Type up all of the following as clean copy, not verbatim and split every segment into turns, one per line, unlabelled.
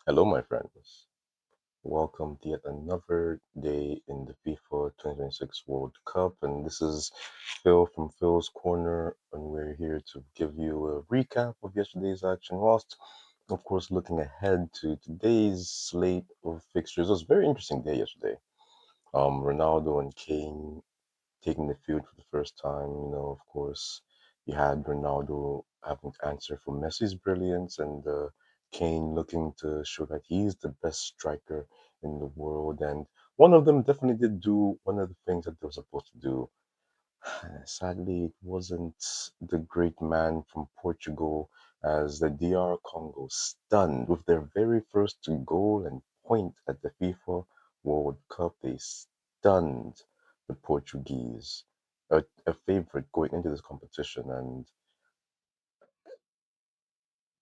Hello, my friends. Welcome to yet another day in the FIFA 2026 World Cup. And this is Phil from Phil's Corner, and we're here to give you a recap of yesterday's action, whilst, of course, looking ahead to today's slate of fixtures. It was a very interesting day yesterday. Ronaldo and Kane taking the field for the first time. Of course, you had Ronaldo having to answer for Messi's brilliance and Kane looking to show that he's the best striker in the world. And one of them definitely did do one of the things that they were supposed to do. Sadly, it wasn't the great man from Portugal, as the DR Congo stunned with their very first goal and point at the FIFA World Cup. They stunned the Portuguese, a favorite going into this competition, and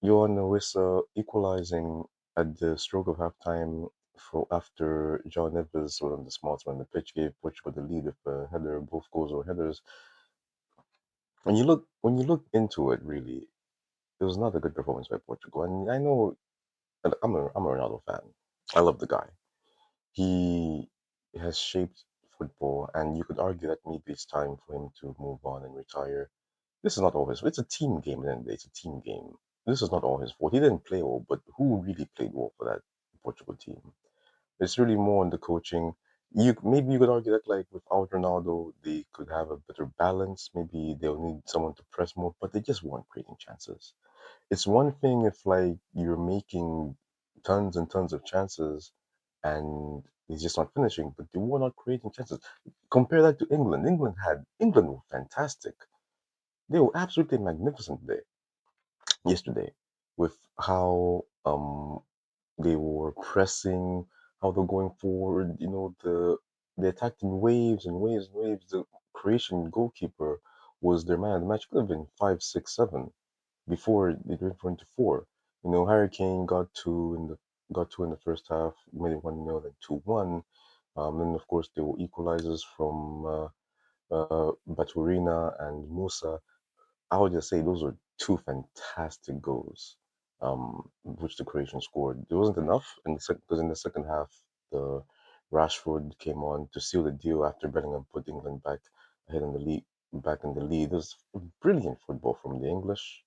Johan Wissa equalizing at the stroke of halftime for after John Neves was on the smarts on the pitch, gave Portugal the lead with a header. Both goals were headers. When you look into it, really, it was not a good performance by Portugal. And I know I'm a Ronaldo fan. I love the guy. He has shaped football, and you could argue that maybe it's time for him to move on and retire. This is not all his. It's a team game, and it's a team game. This is not all his fault. He didn't play well, but who really played well for that Portugal team? It's really more on the coaching. You could argue that like without Ronaldo, they could have a better balance. Maybe they'll need someone to press more, but they just weren't creating chances. It's one thing if like you're making tons and tons of chances and he's just not finishing, but they were not creating chances. Compare that to England. England were fantastic. They were absolutely magnificent today, yesterday, with how they were pressing, how they're going forward. They attacked in waves and waves and waves. The Croatian goalkeeper was their man of the match. Could have been 5, 6, 7 before it went for into four. HurriKane got two in the first half, made it 1-0, then 2-1. Then of course there were equalizers from Baturina and Musa. I would just say those were two fantastic goals, which the Croatians scored. It wasn't enough in the second because in the second half, the Rashford came on to seal the deal after Bellingham put England ahead in the lead, back in the lead. It was brilliant football from the English.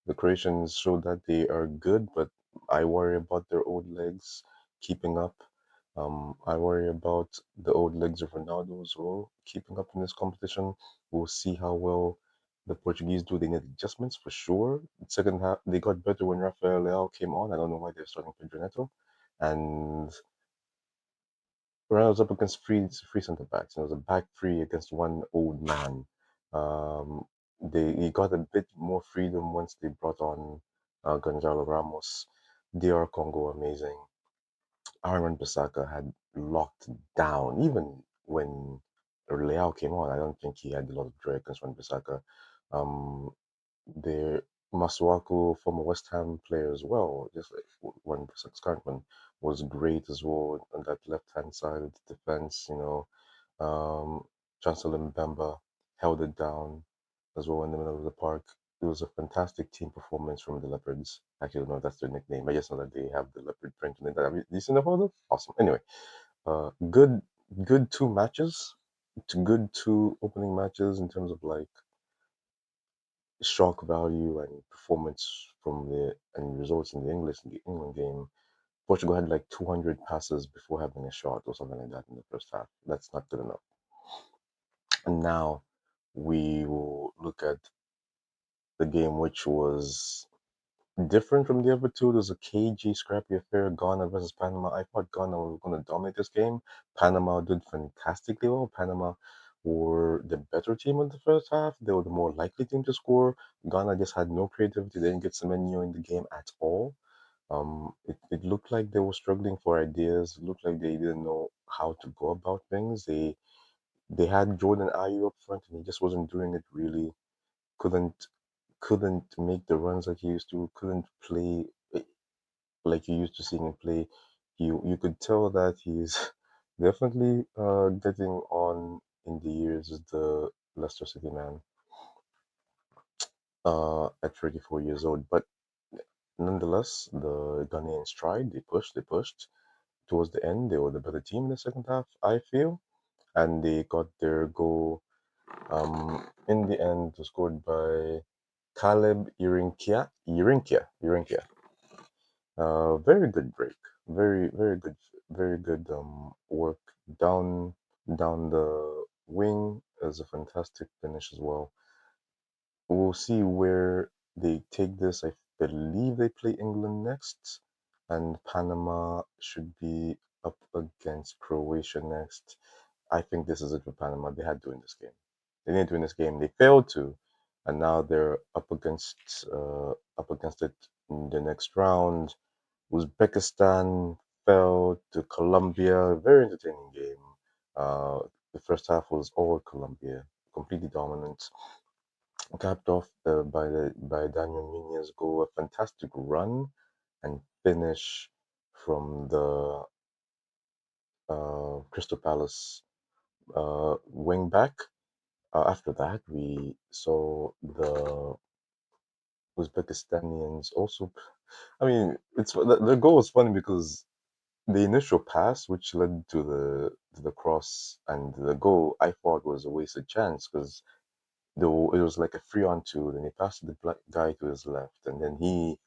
The Croatians showed that they are good, but I worry about their old legs keeping up. I worry about the old legs of Ronaldo as well, keeping up in this competition. We'll see how well the Portuguese do. They need adjustments for sure. Second half, they got better when Rafael Leao came on. I don't know why they're starting Pedro Neto. And Ronaldo's up against three centre backs. It was a back three against one old man. Um, he got a bit more freedom once they brought on Gonzalo Ramos. DR Congo amazing. Aaron Bissaka had locked down even when Leao came on. I don't think he had a lot of joy against Aaron Bissaka. Um, the Masuaku, former West Ham player as well, just like one current one, was great as well on that left hand side of the defense. Chancellor Mbemba held it down as well in the middle of the park. It was a fantastic team performance from the Leopards. Actually, I don't know if that's their nickname. I just know that they have the leopard print on it. Have you seen the photo? Awesome. Anyway, good two matches. Good two opening matches in terms of like shock value and performance from the and results in the England game. Portugal had like 200 passes before having a shot or something like that in the first half. That's not good enough. And now we will look at the game, which was different from the other two. There's a cagey, scrappy affair. Ghana versus Panama. I thought Ghana was going to dominate this game. Panama did fantastically well. Panama were the better team in the first half. They were the more likely team to score. Ghana just had no creativity. They didn't get Semenyo in the game at all. It looked like they were struggling for ideas. It looked like they didn't know how to go about things. They had Jordan Ayew up front, and he just wasn't doing it really. Couldn't couldn't make the runs like he used to. Couldn't play like you used to seeing him play. You could tell that he's definitely getting on in the years as the Leicester City man at 34 years old. But Nonetheless, the Ghanaians tried. They pushed. They pushed. Towards the end, they were the better team in the second half, I feel, and they got their goal. In the end, it was scored by Caleb Irinkia. Irinkia. Very good break. Very good. Very good work down the wing. Is a fantastic finish as well. We'll see where they take this. I believe they play England next, and Panama should be up against Croatia next. I think this is it for Panama. They had to win this game. They didn't win this game. They failed to, and now they're up against it in the next round. Uzbekistan fell to Colombia. Very entertaining game. The first half was all Colombia, completely dominant, capped off by Daniel Nunez's goal, a fantastic run and finish from the Crystal Palace wing back. After that, we saw the Uzbekistanians also. I mean, the goal was funny because the initial pass, which led to the cross and the goal, I thought was a wasted chance because though it was like a 3-on-2, then he passed to the black guy to his left, and then he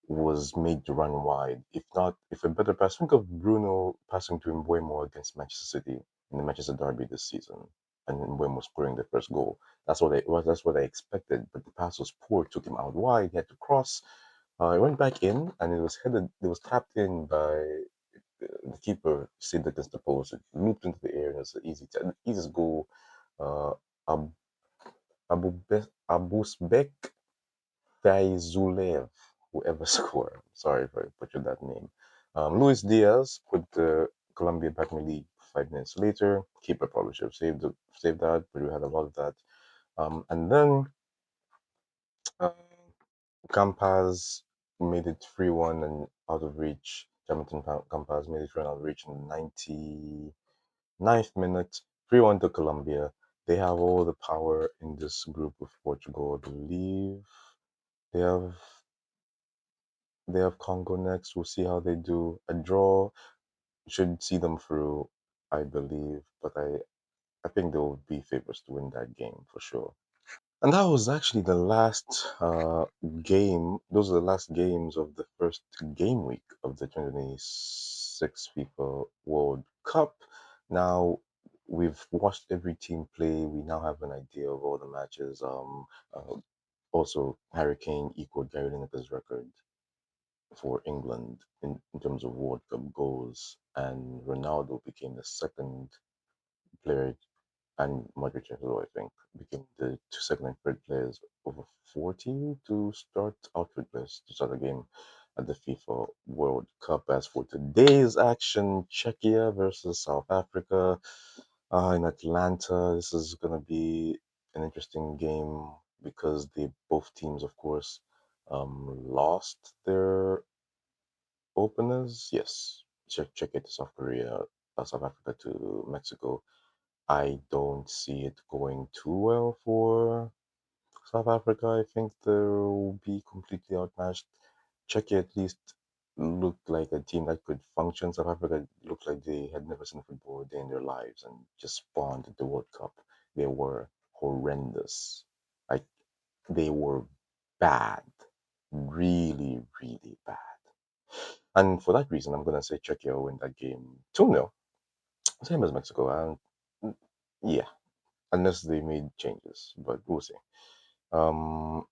was made to run wide. If not, if a better pass, think of Bruno passing to Mbeumo against Manchester City in the Manchester Derby this season, and Mbeumo scoring the first goal. That's what I expected, but the pass was poor. Took him out wide. He had to cross. It went back in, and it was headed. It was tapped in by the keeper. Saved against the post. It looped into the air, and it was an easiest goal. Uh, Ab- Abusbek Faizulev, whoever scored. Sorry if I butchered that name. Luis Diaz put the Colombia back in the league 5 minutes later. Keeper probably should have saved that, but we had a lot of that. And then uh, Campaz made it 3-1 and out of reach. Jonathan Campaz made it 3-1 out of reach in the 99th minute. 3-1 to Colombia. They have all the power in this group with Portugal, I believe. They have They have Congo next. We'll see how they do. A draw should see them through, I believe, but I think they will be favorites to win that game for sure. And that was actually the last game. Those are the last games of the first game week of the 2026 FIFA World Cup. Now we've watched every team play. We now have an idea of all the matches. Also, HurriKane equaled Gary Lineker's record for England in terms of World Cup goals, and Ronaldo became the second player, and Modric as well, I think, became the two second and third players over 40 to start outfield players to start a game at the FIFA World Cup. As for today's action, Czechia versus South Africa in Atlanta. This is going to be an interesting game because they both teams, of course, lost their openers, yes. Check it to South Korea, South Africa to Mexico. I don't see it going too well for South Africa. I think they'll be completely outmatched. Czechia at least looked like a team that could function. South Africa looked like they had never seen football a day in their lives and just spawned at the World Cup. They were horrendous. Like they were bad, really bad. And for that reason, I'm going to say Czechia will win that game 2-0, same as Mexico. And yeah, unless they made changes, but we'll see. Um,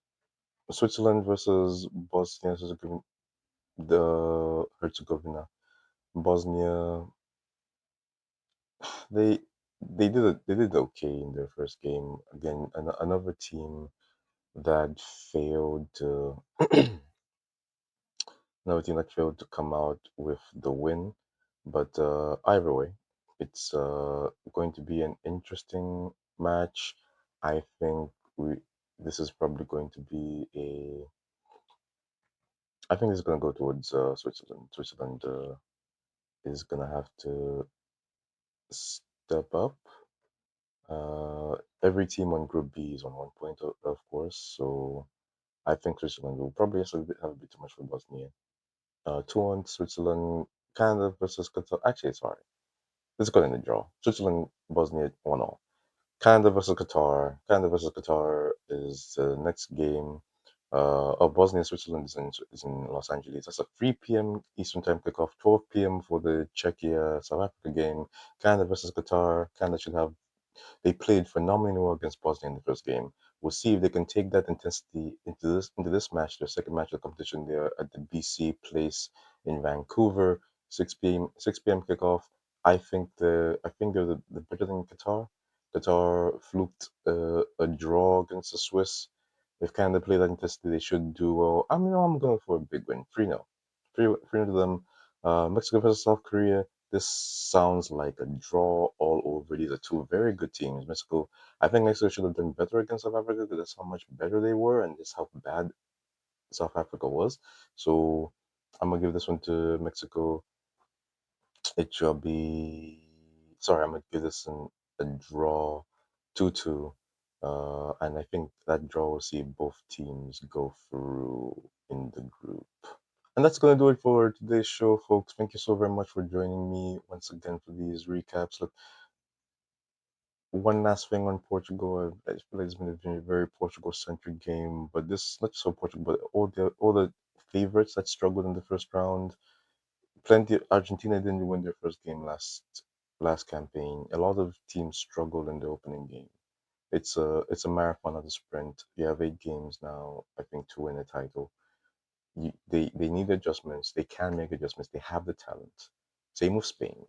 Switzerland versus Bosnia Herzegovina. The Herzegovina, Bosnia. They they did okay in their first game. Again, another team that failed to another team that failed to come out with the win. But either way, it's going to be an interesting match. I think we this is probably going to be a. I think it's going to go towards Switzerland. Switzerland is going to have to step up. Every team on Group B is on 1 point, of course. So I think Switzerland will probably have a bit too much for Bosnia. 2-1 Switzerland, Canada versus Qatar. Actually, sorry. Let's go in the draw. Switzerland, Bosnia, 1-0. Canada versus Qatar. Canada versus Qatar is the next game. Bosnia and Switzerland is in Los Angeles. That's a 3 p.m. Eastern Time kickoff. 12 p.m. for the Czechia South Africa game. Canada versus Qatar. Canada should have they played phenomenally well against Bosnia in the first game. We'll see if they can take that intensity into this match, their second match of the competition there at the BC Place in Vancouver, 6 p.m. kickoff. I think they're the better than Qatar. Qatar fluked a draw against the Swiss. If Canada play that intensity, they should do well. I'm going for a big win, 3-0. 3-0 to them. Mexico versus South Korea. This sounds like a draw all over. These are two very good teams. I think Mexico should have done better against South Africa because that's how much better they were and just how bad South Africa was. So I'm gonna give this one to Mexico. It shall be. Sorry, I'm gonna give this a draw, 2-2. And I think that draw will see both teams go through in the group. And that's going to do it for today's show, folks. Thank you so very much for joining me once again for these recaps. Look, one last thing on Portugal. I feel like it's been a very Portugal-centric game, but this not so Portugal, but all the favorites that struggled in the first round. Plenty. Argentina didn't win their first game last campaign. A lot of teams struggled in the opening game. It's a marathon, not a sprint. You have 8 games now, I think, to win a title. They need adjustments. They can make adjustments. They have the talent. Same with Spain.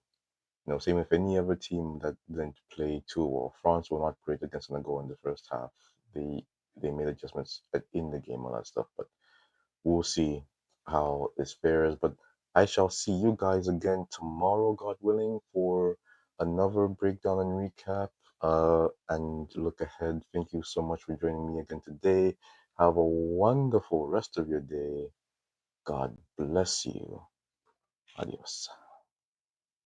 Same with any other team that didn't play too well. France were not great against Senegal in the first half. They made adjustments in the game, all that stuff. But we'll see how this fares. But I shall see you guys again tomorrow, God willing, for another breakdown and recap. And look ahead. Thank you so much for joining me again today. Have a wonderful rest of your day. God bless you. Adios.